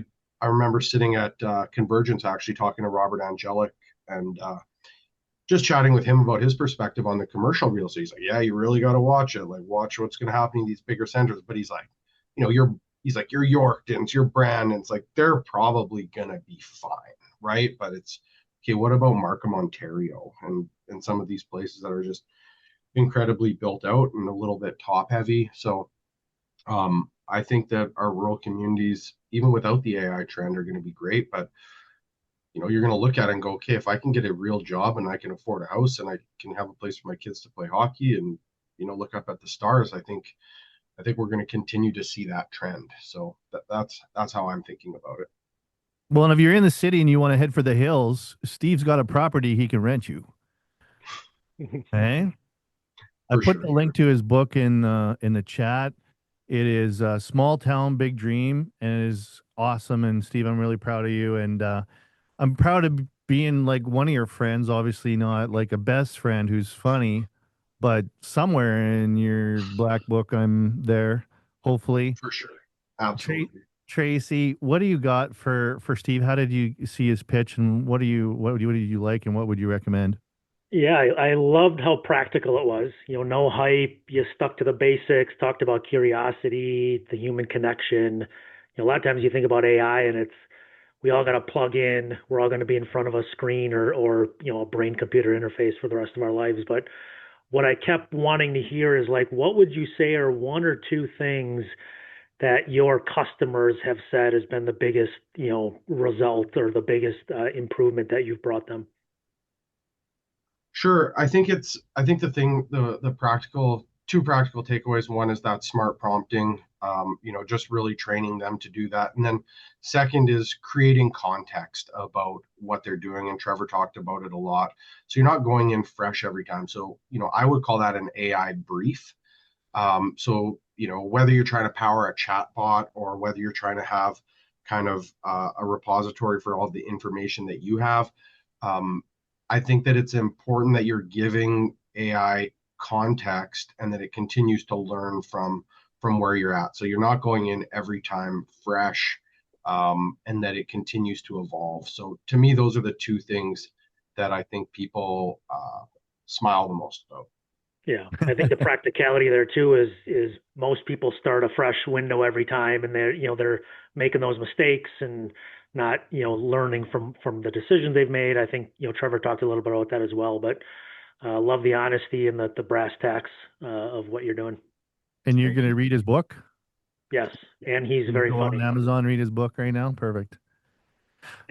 I I remember sitting at Convergence actually talking to Robert Angelic and just chatting with him about his perspective on the commercial real estate. He's like, yeah, you really got to watch it. Like, watch what's going to happen in these bigger centers. But he's like, he's like, your Yorktons, your Brandons, like they're probably going to be fine, right? But it's okay. What about Markham, Ontario, and some of these places that are just incredibly built out and a little bit top heavy? So I think that our rural communities, even without the AI trend, are going to be great. But you're going to look at it and go, okay, if I can get a real job and I can afford a house and I can have a place for my kids to play hockey and look up at the stars, I think we're going to continue to see that trend. So that's how I'm thinking about it. Well, and if you're in the city and you want to head for the hills, Steve's got a property he can rent you. Okay. I put the link to his book in the chat. It is Small Town Big Dream, and it is awesome. And Steve, I'm really proud of you, and I'm proud of being like one of your friends. Obviously, not like a best friend who's funny, but somewhere in your black book, I'm there. Hopefully, For sure, absolutely. Tracey, what do you got for Steve? How did you see his pitch, and what did you like, and what would you recommend? Yeah, I loved how practical it was. No hype. You stuck to the basics, talked about curiosity, the human connection. A lot of times you think about AI and it's we all got to plug in. We're all going to be in front of a screen or a brain computer interface for the rest of our lives. But what I kept wanting to hear is like, what would you say are one or two things that your customers have said has been the biggest, result or the biggest improvement that you've brought them? Sure. I think the two practical takeaways. One is that smart prompting, just really training them to do that. And then second is creating context about what they're doing. And Trevor talked about it a lot. So you're not going in fresh every time. So, I would call that an AI brief. So, whether you're trying to power a chatbot or whether you're trying to have kind of a repository for all the information that you have, I think that it's important that you're giving AI context and that it continues to learn from where you're at. So you're not going in every time fresh, and that it continues to evolve. So to me, those are the two things that I think people smile the most about. Yeah, I think the practicality there too is most people start a fresh window every time, and they're making those mistakes and not learning from the decisions they've made. I think Trevor talked a little bit about that as well, but love the honesty and the brass tacks of what you're doing. And you're going to read his book? Yes, and he's very funny. On Amazon, read his book right now. Perfect.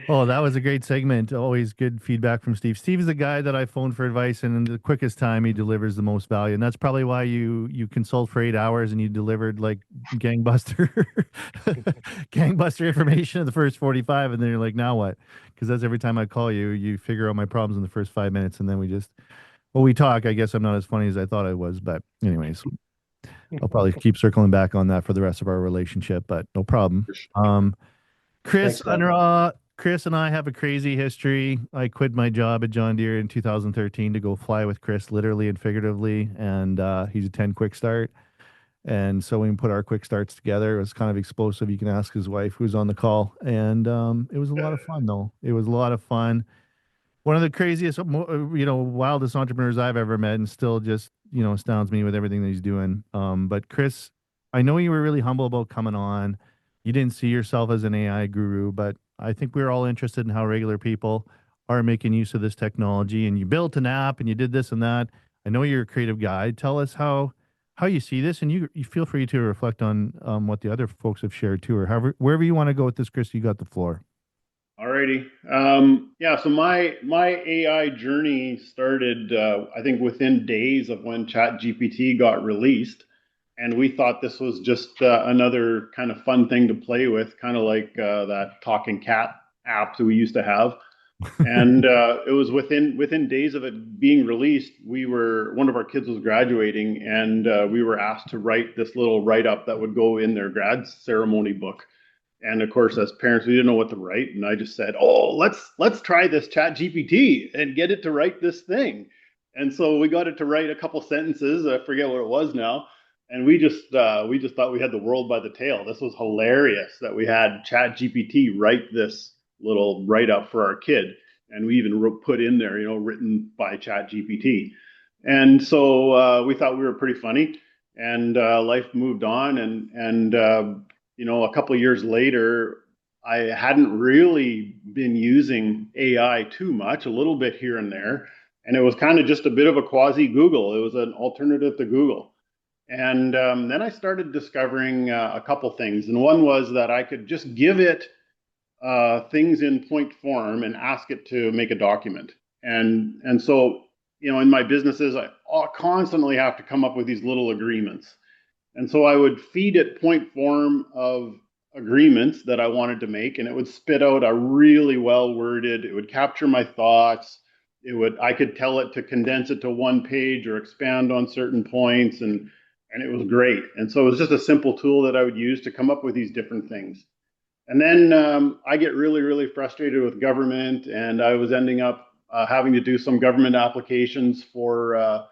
Oh, that was a great segment. Always good feedback from Steve. Steve is a guy that I phoned for advice, and in the quickest time, he delivers the most value. And that's probably why you consult for 8 hours and you delivered like gangbuster information in the first 45. And then you're like, now what? Because that's every time I call you, you figure out my problems in the first 5 minutes. And then we talk. I guess I'm not as funny as I thought I was. But anyways, I'll probably keep circling back on that for the rest of our relationship, but no problem. Chris, Unrau, Chris and I have a crazy history. I quit my job at John Deere in 2013 to go fly with Chris, literally and figuratively. And he's a 10 quick start. And so we put our quick starts together. It was kind of explosive. You can ask his wife who's on the call. And it was a lot of fun, though. It was a lot of fun. One of the craziest, wildest entrepreneurs I've ever met, and still just, astounds me with everything that he's doing. But Chris, I know you were really humble about coming on. You didn't see yourself as an AI guru, but I think we're all interested in how regular people are making use of this technology. And you built an app and you did this and that. I know you're a creative guy. Tell us how you see this, and you feel free to reflect on what the other folks have shared too, or wherever you want to go with this, Chris. You got the floor. Alrighty. So my AI journey started, I think, within days of when ChatGPT got released. And we thought this was just another kind of fun thing to play with, kind of like that talking cat app that we used to have. And it was within days of it being released, one of our kids was graduating, and we were asked to write this little write-up that would go in their grad ceremony book. And of course, as parents, we didn't know what to write. And I just said, "Oh, let's try this ChatGPT and get it to write this thing." And so we got it to write a couple sentences. I forget what it was now. And we just thought we had the world by the tail. This was hilarious that we had ChatGPT write this little write up for our kid, and we even put in there, written by ChatGPT. And so we thought we were pretty funny, and life moved on. And a couple of years later, I hadn't really been using AI too much, a little bit here and there, and it was kind of just a bit of a quasi Google. It was an alternative to Google. And then I started discovering a couple things, and one was that I could just give it things in point form and ask it to make a document. And so, in my businesses, I constantly have to come up with these little agreements. And so I would feed it point form of agreements that I wanted to make, and it would spit out a really well worded, it would capture my thoughts. I could tell it to condense it to one page or expand on certain points, and it was great. And so it was just a simple tool that I would use to come up with these different things. And then I get really, really frustrated with government, and I was ending up having to do some government applications for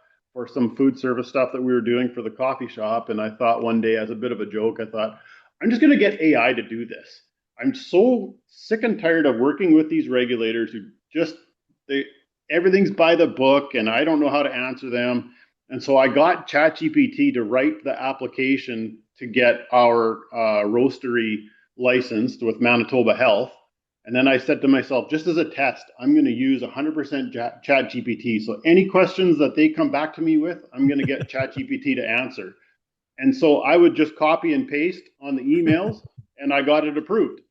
some food service stuff that we were doing for the coffee shop. And I thought one day, as a bit of a joke, I thought, I'm just going to get AI to do this. I'm so sick and tired of working with these regulators who everything's by the book, and I don't know how to answer them. And so I got ChatGPT to write the application to get our roastery licensed with Manitoba Health. And then I said to myself, just as a test, I'm going to use 100% ChatGPT. So any questions that they come back to me with, I'm going to get ChatGPT to answer. And so I would just copy and paste on the emails, and I got it approved.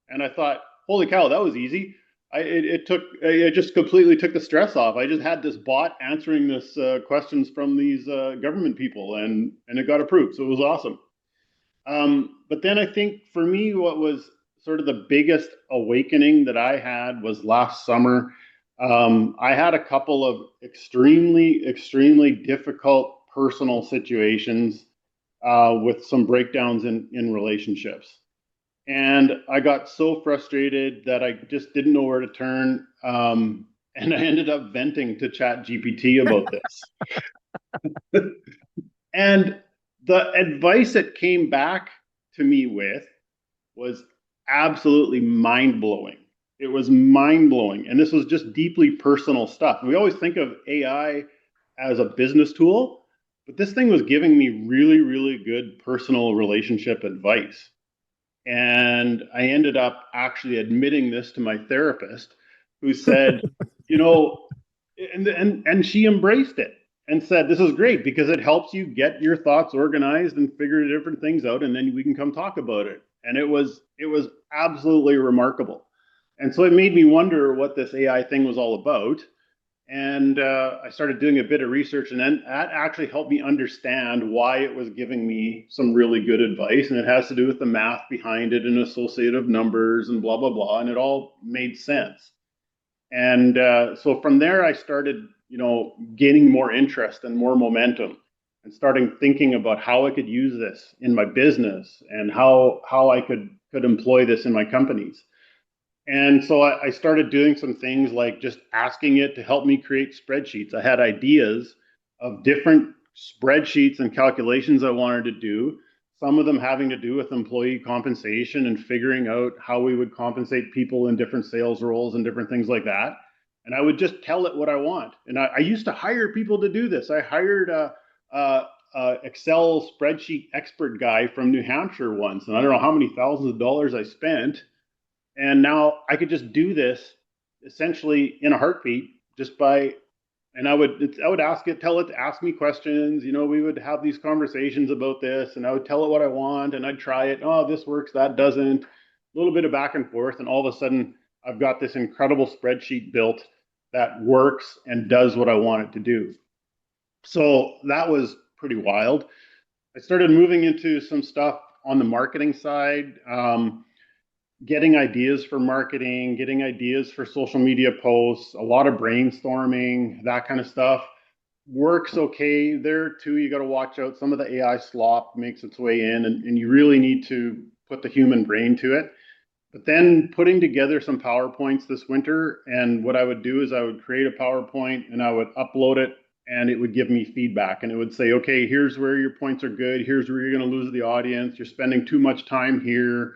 And I thought, holy cow, that was easy. It just completely took the stress off. I just had this bot answering this questions from these government people, and it got approved. So it was awesome. But then I think for me, what was sort of the biggest awakening that I had was last summer. I had a couple of extremely, extremely difficult personal situations with some breakdowns in relationships. And I got so frustrated that I just didn't know where to turn. And I ended up venting to ChatGPT about this. And the advice it came back to me with was absolutely mind-blowing. It was mind-blowing. And this was just deeply personal stuff. We always think of AI as a business tool, but this thing was giving me really, really good personal relationship advice. And I ended up actually admitting this to my therapist, who said, and she embraced it and said, this is great because it helps you get your thoughts organized and figure different things out, and then we can come talk about it. And it was absolutely remarkable. And so it made me wonder what this AI thing was all about. And I started doing a bit of research, and then that actually helped me understand why it was giving me some really good advice. And it has to do with the math behind it and associative numbers and blah, blah, blah. And it all made sense. And so from there, I started, gaining more interest and more momentum, and starting thinking about how I could use this in my business and how I could employ this in my companies. And so I started doing some things like just asking it to help me create spreadsheets. I had ideas of different spreadsheets and calculations I wanted to do, some of them having to do with employee compensation and figuring out how we would compensate people in different sales roles and different things like that. And I would just tell it what I want. And I used to hire people to do this. I hired a Excel spreadsheet expert guy from New Hampshire once, and I don't know how many thousands of dollars I spent. And now I could just do this essentially in a heartbeat and I would tell it to ask me questions. We would have these conversations about this, and I would tell it what I want, and I'd try it. Oh, this works, that doesn't. A little bit of back and forth, and all of a sudden I've got this incredible spreadsheet built that works and does what I want it to do. So that was pretty wild. I started moving into some stuff on the marketing side. Getting ideas for marketing, getting ideas for social media posts, a lot of brainstorming, that kind of stuff. Works okay. There too, you got to watch out. Some of the AI slop makes its way in, and you really need to put the human brain to it. But then putting together some PowerPoints this winter, and what I would do is I would create a PowerPoint and I would upload it and it would give me feedback, and it would say, okay, here's where your points are good. Here's where you're going to lose the audience. You're spending too much time here.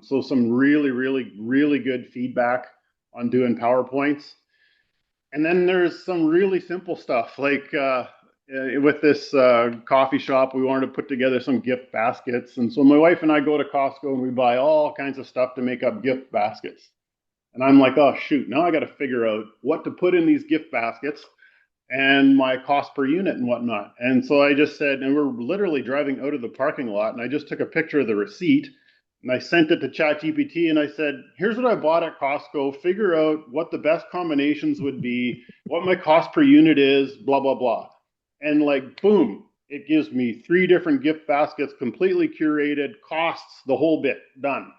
So some really, really, really good feedback on doing PowerPoints. And then there's some really simple stuff like with this coffee shop, we wanted to put together some gift baskets. And so my wife and I go to Costco and we buy all kinds of stuff to make up gift baskets. And I'm like, oh, shoot, now I got to figure out what to put in these gift baskets and my cost per unit and whatnot. And so I just said, and we're literally driving out of the parking lot, and I just took a picture of the receipt and I sent it to ChatGPT and I said, here's what I bought at Costco. Figure out what the best combinations would be, what my cost per unit is, blah, blah, blah. And like, boom, it gives me 3 different gift baskets, completely curated, costs, the whole bit, done.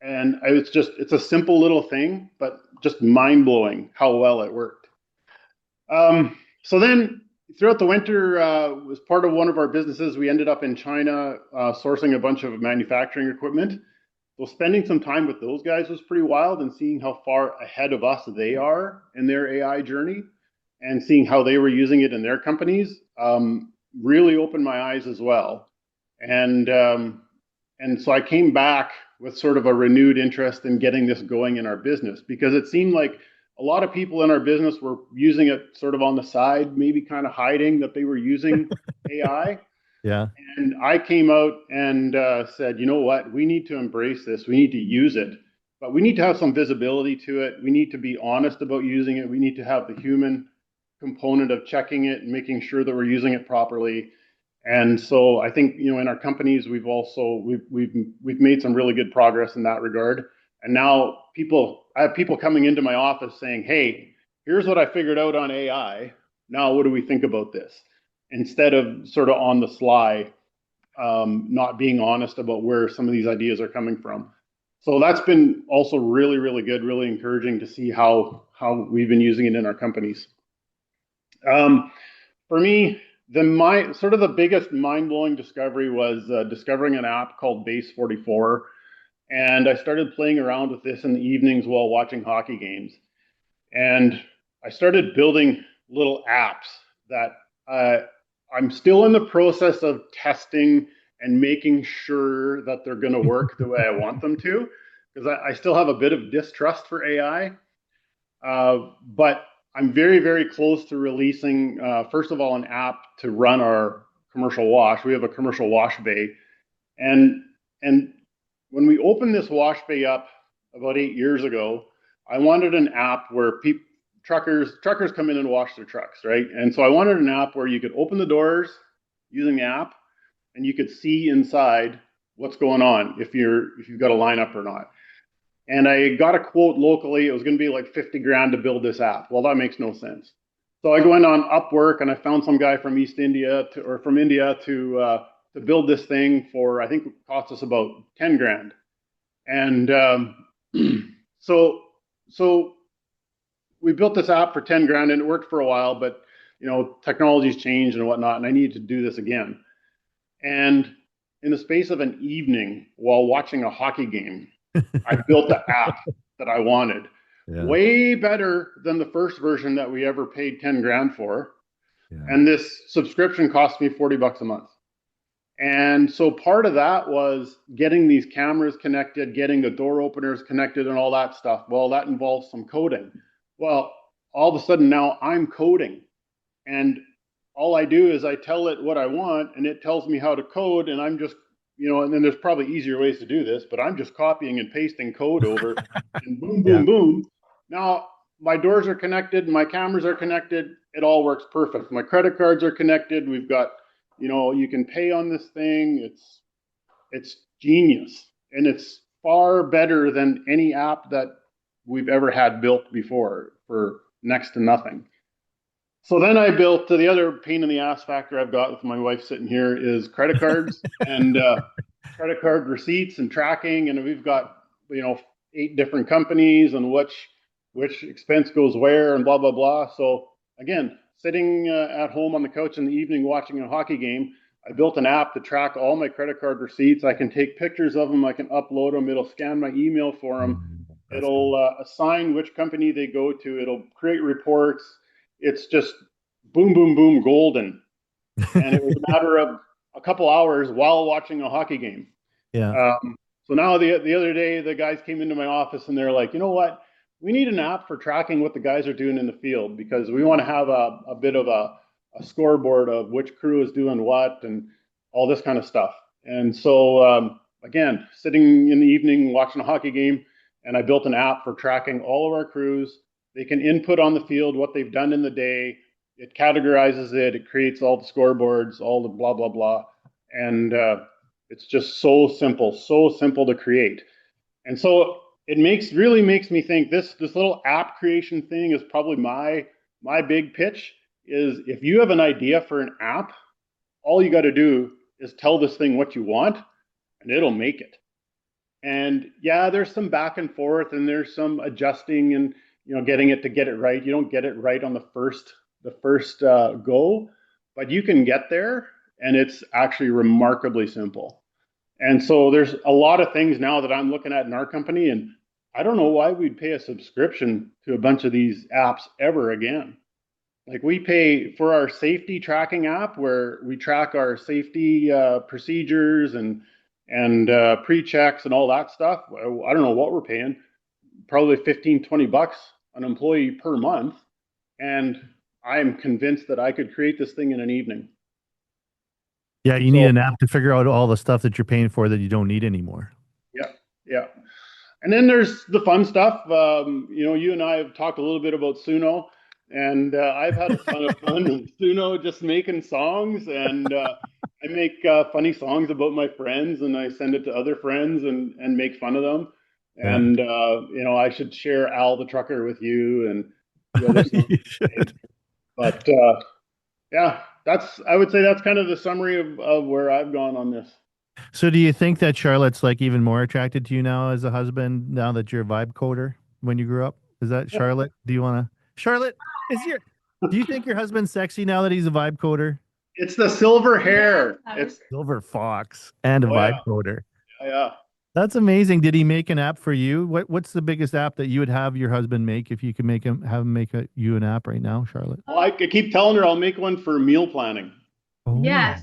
And it's a simple little thing, but just mind-blowing how well it worked. So then throughout the winter, as part of one of our businesses, we ended up in China sourcing a bunch of manufacturing equipment. So spending some time with those guys was pretty wild, and seeing how far ahead of us they are in their AI journey and seeing how they were using it in their companies really opened my eyes as well. And so I came back with sort of a renewed interest in getting this going in our business, because it seemed like a lot of people in our business were using it sort of on the side, maybe kind of hiding that they were using AI. Yeah. And I came out and said, you know what, we need to embrace this. We need to use it, but we need to have some visibility to it. We need to be honest about using it. We need to have the human component of checking it and making sure that we're using it properly. And so I think, in our companies, we've made some really good progress in that regard. And now I have people coming into my office saying, hey, here's what I figured out on AI. Now, what do we think about this? Instead of sort of on the sly, not being honest about where some of these ideas are coming from. So that's been also really, really good, really encouraging to see how we've been using it in our companies. For me, the biggest mind-blowing discovery was discovering an app called Base 44. And I started playing around with this in the evenings while watching hockey games. And I started building little apps that I'm still in the process of testing and making sure that they're going to work the way I want them to, because I still have a bit of distrust for AI. But I'm very, very close to releasing, first of all, an app to run our commercial wash. We have a commercial wash bay. And when we opened this wash bay up about 8 years ago, I wanted an app where truckers come in and wash their trucks, right? And so I wanted an app where you could open the doors using the app and you could see inside what's going on, if you've got a lineup or not. And I got a quote locally. It was going to be like 50 grand to build this app. Well, that makes no sense. So I went on Upwork and I found some guy from India to build this thing for, I think it cost us about 10 grand. And so we built this app for 10 grand and it worked for a while, but technology's changed and whatnot, and I needed to do this again. And in the space of an evening while watching a hockey game, I built the app that I wanted. Yeah. Way better than the first version that we ever paid 10 grand for. Yeah. And this subscription cost me $40 a month. And so part of that was getting these cameras connected, getting the door openers connected and all that stuff. Well, that involves some coding. Well, all of a sudden now I'm coding, and all I do is I tell it what I want and it tells me how to code, and I'm just, and then there's probably easier ways to do this, but I'm just copying and pasting code over and boom, boom, boom. Now my doors are connected, my cameras are connected. It all works perfect. My credit cards are connected. We've got, you can pay on this thing. It's genius. And it's far better than any app that we've ever had built before for next to nothing. So then I built, the other pain in the ass factor I've got with my wife sitting here is credit cards and credit card receipts and tracking. And we've got, 8 different companies and which expense goes where and blah, blah, blah. So again, sitting at home on the couch in the evening watching a hockey game, I built an app to track all my credit card receipts. I can take pictures of them. I can upload them. It'll scan my email for them. It'll assign which company they go to. It'll create reports. It's just boom, boom, boom, golden. And it was a matter of a couple hours while watching a hockey game. Yeah. So now the other day, the guys came into my office and they're like, you know what? We need an app for tracking what the guys are doing in the field because we want to have a bit of a scoreboard of which crew is doing what and all this kind of stuff. And so, again, sitting in the evening watching a hockey game, and I built an app for tracking all of our crews. They can input on the field what they've done in the day. It categorizes it. It creates all the scoreboards, all the blah, blah, blah. And it's just so simple to create. And so it really makes me think this little app creation thing is probably my big pitch is if you have an idea for an app, all you got to do is tell this thing what you want and it'll make it. And yeah, there's some back and forth and there's some adjusting and getting it to get it right. You don't get it right on the first go, but you can get there and it's actually remarkably simple. And so there's a lot of things now that I'm looking at in our company, and I don't know why we'd pay a subscription to a bunch of these apps ever again. Like we pay for our safety tracking app where we track our safety procedures and pre-checks and all that stuff. I don't know what we're paying, probably 15, 20 bucks an employee per month. And I'm convinced that I could create this thing in an evening. Yeah, you need an app to figure out all the stuff that you're paying for that you don't need anymore. Yeah. And then there's the fun stuff. You and I have talked a little bit about Suno, and I've had a ton of fun with Suno, just making songs. And I make funny songs about my friends, and I send it to other friends and make fun of them. Yeah. And I should share Al the Trucker with you and the other songs. You should. But yeah, I would say that's kind of the summary of where I've gone on this. So do you think that Charlotte's like even more attracted to you now as a husband, now that you're a vibe coder when you grew up? Is that Charlotte? Charlotte, do you think your husband's sexy now that he's a vibe coder? It's the silver hair. It's Silver fox and a vibe coder. Yeah. That's amazing. Did he make an app for you? What's the biggest app that you would have your husband make if you could have him make you an app right now, Charlotte? Well, I keep telling her I'll make one for meal planning. Oh. Yes.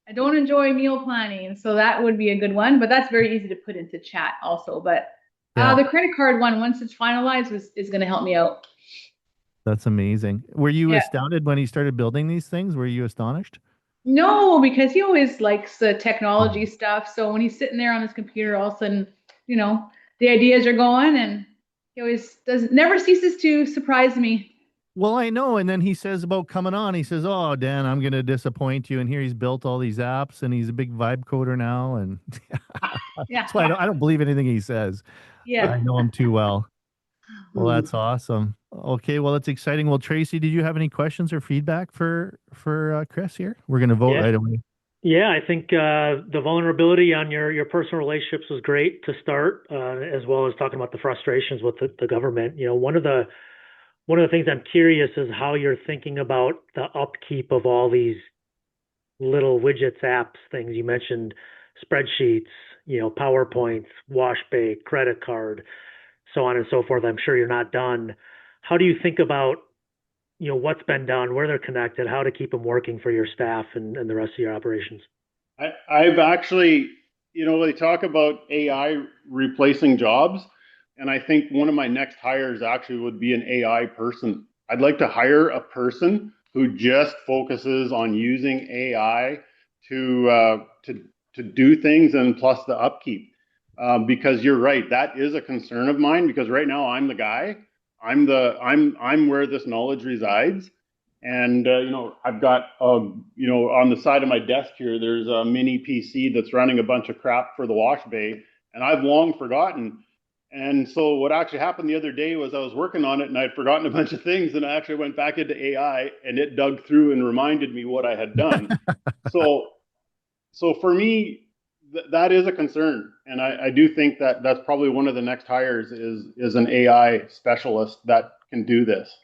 I don't enjoy meal planning, so that would be a good one, but that's very easy to put into chat also. But the credit card one, once it's finalized, is going to help me out. That's amazing. Were you astounded when he started building these things? Were you astonished? No, because he always likes the technology stuff. So when he's sitting there on his computer, all of a sudden, the ideas are going, and he always never ceases to surprise me. Well, I know. And then he says about coming on, he says, "Oh, Dan, I'm going to disappoint you." And here he's built all these apps and he's a big vibe coder now. And that's why I don't believe anything he says. Yeah. I know him too well. Well, that's awesome. Okay. Well, that's exciting. Well, Tracey, did you have any questions or feedback for Chris here? We're going to vote right away. Yeah, I think the vulnerability on your personal relationships was great to start, as well as talking about the frustrations with the government. One of the things I'm curious is how you're thinking about the upkeep of all these little widgets, apps, things. You mentioned spreadsheets, PowerPoints, wash bay, credit card, so on and so forth. I'm sure you're not done. How do you think about, what's been done, where they're connected, how to keep them working for your staff and the rest of your operations? I've actually, they talk about AI replacing jobs. And I think one of my next hires actually would be an AI person. I'd like to hire a person who just focuses on using AI to do things, and plus the upkeep. Because you're right, that is a concern of mine. Because right now I'm the guy, I'm where this knowledge resides, and I've got on the side of my desk here, there's a mini PC that's running a bunch of crap for the wash bay, and I've long forgotten. And so what actually happened the other day was I was working on it and I'd forgotten a bunch of things, and I actually went back into AI and it dug through and reminded me what I had done. So for me, that is a concern. And I do think that that's probably one of the next hires is an AI specialist that can do this.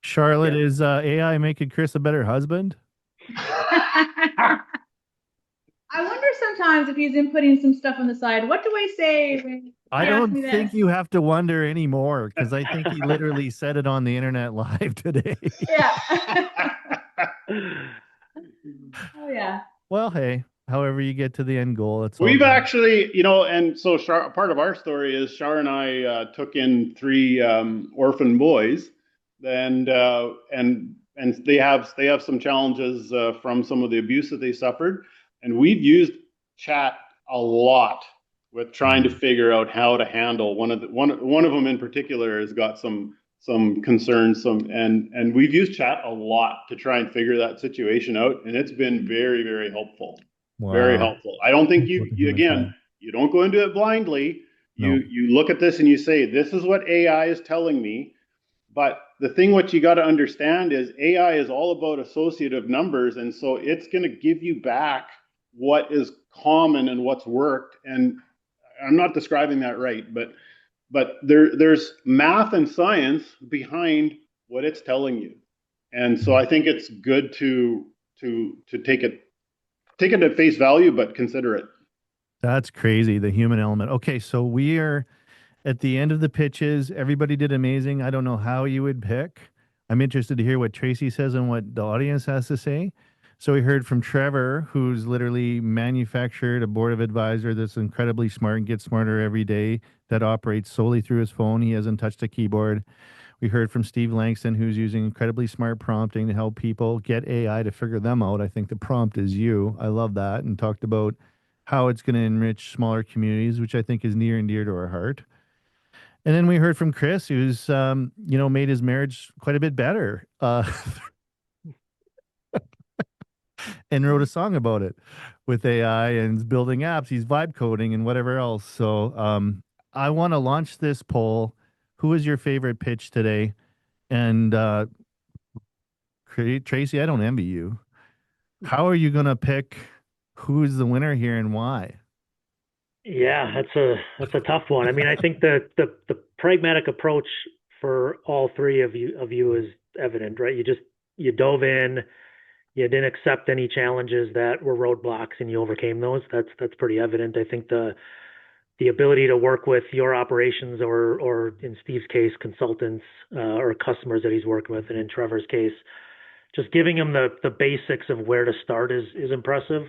Charlotte, is AI making Chris a better husband? I wonder sometimes if he's inputting some stuff on the side. What do I say when I he asks don't me think this? you have to wonder anymore because I think he literally said it on the internet live today. Yeah. Oh yeah. Well, hey, however you get to the end goal, it's all We've good. actually, and so part of our story is Shar and I took in three orphan boys, and they have some challenges from some of the abuse that they suffered, and we've used chat a lot with trying to figure out how to handle one of them in particular has got some concerns, and we've used chat a lot to try and figure that situation out, and it's been very, very helpful. Very Wow. helpful. I don't think That's what the you human again, side. you don't go into it blindly. You No. you look at this and you say, this is what AI is telling me. But the thing what you got to understand is AI is all about associative numbers, and so it's going to give you back what is common and what's worked. And I'm not describing that right, but there's math and science behind what it's telling you. And so I think it's good to take it at face value, but consider it. That's crazy, the human element. Okay, so we are at the end of the pitches. Everybody did amazing. I don't know how you would pick. I'm interested to hear what Tracey says and what the audience has to say. So we heard from Trevor, who's literally manufactured a board of advisor that's incredibly smart and gets smarter every day, that operates solely through his phone. He hasn't touched a keyboard. We heard from Steve Langston, who's using incredibly smart prompting to help people get AI to figure them out. I think the prompt is you. I love that. And talked about how it's going to enrich smaller communities, which I think is near and dear to our heart. And then we heard from Chris, who's made his marriage quite a bit better, and wrote a song about it with AI and is building apps. He's vibe coding and whatever else. So I want to launch this poll. Who is your favorite pitch today? And Tracey, I don't envy you. How are you going to pick who's the winner here and why? Yeah, that's a tough one. I mean, I think the pragmatic approach for all three of you is evident, right? You dove in, you didn't accept any challenges that were roadblocks, and you overcame those. That's pretty evident. I think the ability to work with your operations or in Steve's case, consultants or customers that he's working with, and in Trevor's case, just giving him the basics of where to start is impressive.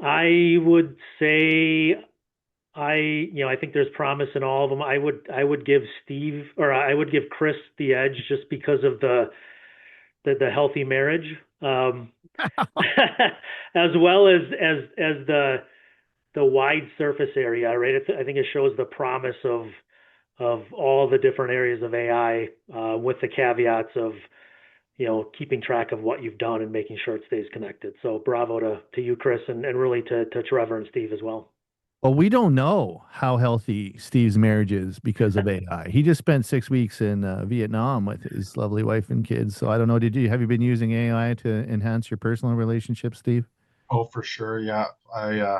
I would say I think there's promise in all of them. I would give Chris the edge just because of the healthy marriage, as well as the wide surface area, right? I think it shows the promise of all the different areas of AI, with the caveats of keeping track of what you've done and making sure it stays connected. So bravo to you, Chris, and really to Trevor and Steve as well. Well, we don't know how healthy Steve's marriage is because of AI. He just spent 6 weeks in Vietnam with his lovely wife and kids. So I don't know. Have you been using AI to enhance your personal relationship, Steve? Oh, for sure. Yeah. I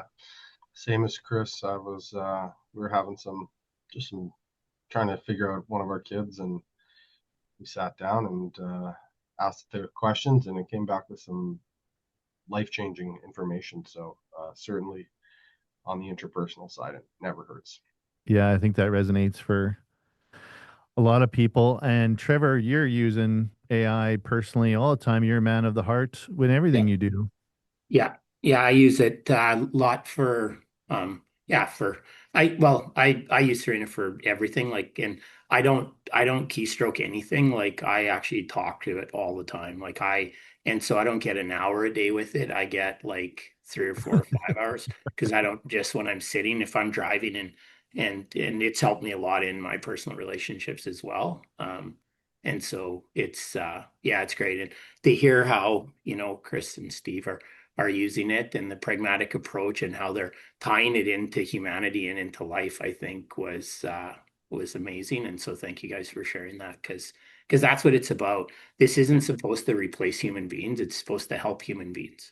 same as Chris. I was we were having some trying to figure out one of our kids, and we sat down and asked the questions, and it came back with some life-changing information. So certainly on the interpersonal side, it never hurts. Yeah, I think that resonates for a lot of people. And Trevor, you're using AI personally all the time. You're a man of the heart with everything you do. Yeah, yeah, I use it a lot for yeah, for I use Serena for everything, like, and I don't keystroke anything. Like, I actually talk to it all the time. And so I don't get an hour a day with it. I get like 3 or 4 or 5 hours, because I don't, just when I'm sitting, if I'm driving, and it's helped me a lot in my personal relationships as well. And so it's yeah, it's great. And to hear how, Chris and Steve are using it, and the pragmatic approach, and how they're tying it into humanity and into life, I think was amazing. And so thank you guys for sharing that, because that's what it's about. This isn't supposed to replace human beings. It's supposed to help human beings.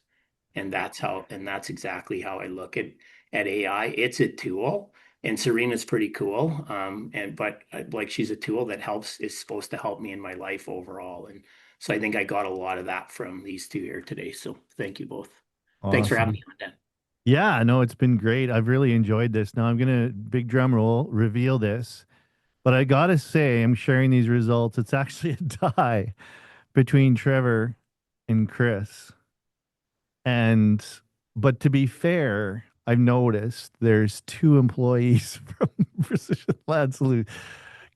And that's exactly how I look at AI. It's a tool, and Serena's pretty cool. But like, she's a tool that is supposed to help me in my life overall. And so I think I got a lot of that from these two here today. So thank you both. Thanks for having Awesome. me on, Dan. Yeah, no, it's been great. I've really enjoyed this. Now I'm gonna big drum roll reveal this, but I gotta say I'm sharing these results. It's actually a tie between Trevor and Chris. And but to be fair, I've noticed there's two employees from Precision Land Salute,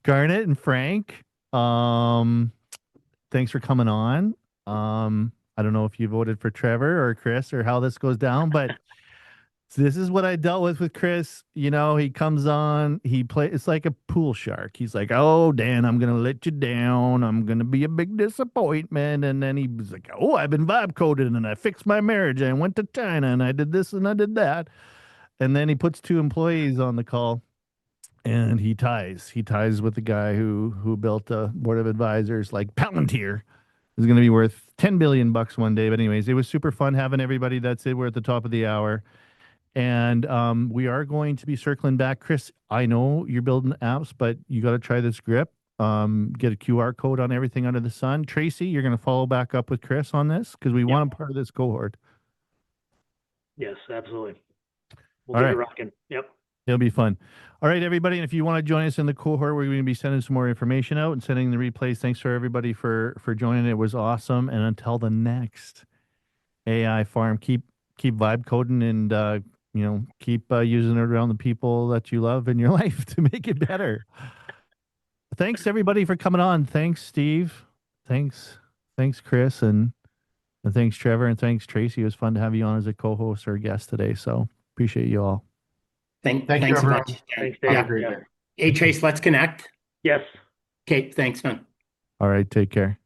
Garnet and Frank. Um, thanks for coming on. I don't know if you voted for Trevor or Chris or how this goes down, but this is what I dealt with Chris. You know, he comes on, he play. It's like a pool shark. He's like, "Oh, Dan, I'm gonna let you down. I'm gonna be a big disappointment." And then he was like, "Oh, I've been vibe coded and I fixed my marriage. I went to China and I did this and I did that." And then he puts two employees on the call and he ties. He ties with the guy who built a board of advisors like Palantir is going to be worth 10 billion bucks one day. But anyways, it was super fun having everybody. That's it. We're at the top of the hour. And we are going to be circling back. Chris, I know you're building apps, but you got to try this Gripp. Get a QR code on everything under the sun. Tracey, you're going to follow back up with Chris on this because we want him part of this cohort. Yes, absolutely. We'll All get right. it rocking. Yep. It'll be fun. All right, everybody. And if you want to join us in the cohort, we're going to be sending some more information out and sending the replays. Thanks for everybody for joining. It was awesome. And until the next AI farm, keep vibe coding and keep using it around the people that you love in your life to make it better. Thanks everybody for coming on. Thanks, Steve. Thanks, Chris, and thanks, Trevor, and thanks, Tracey. It was fun to have you on as a co-host or guest today. So appreciate you all. Thank you, Thanks so everyone. much. Thanks, Have Dan. a great Yeah. day. Hey, Trace, let's connect. Yes. Okay, thanks, man. All right, take care.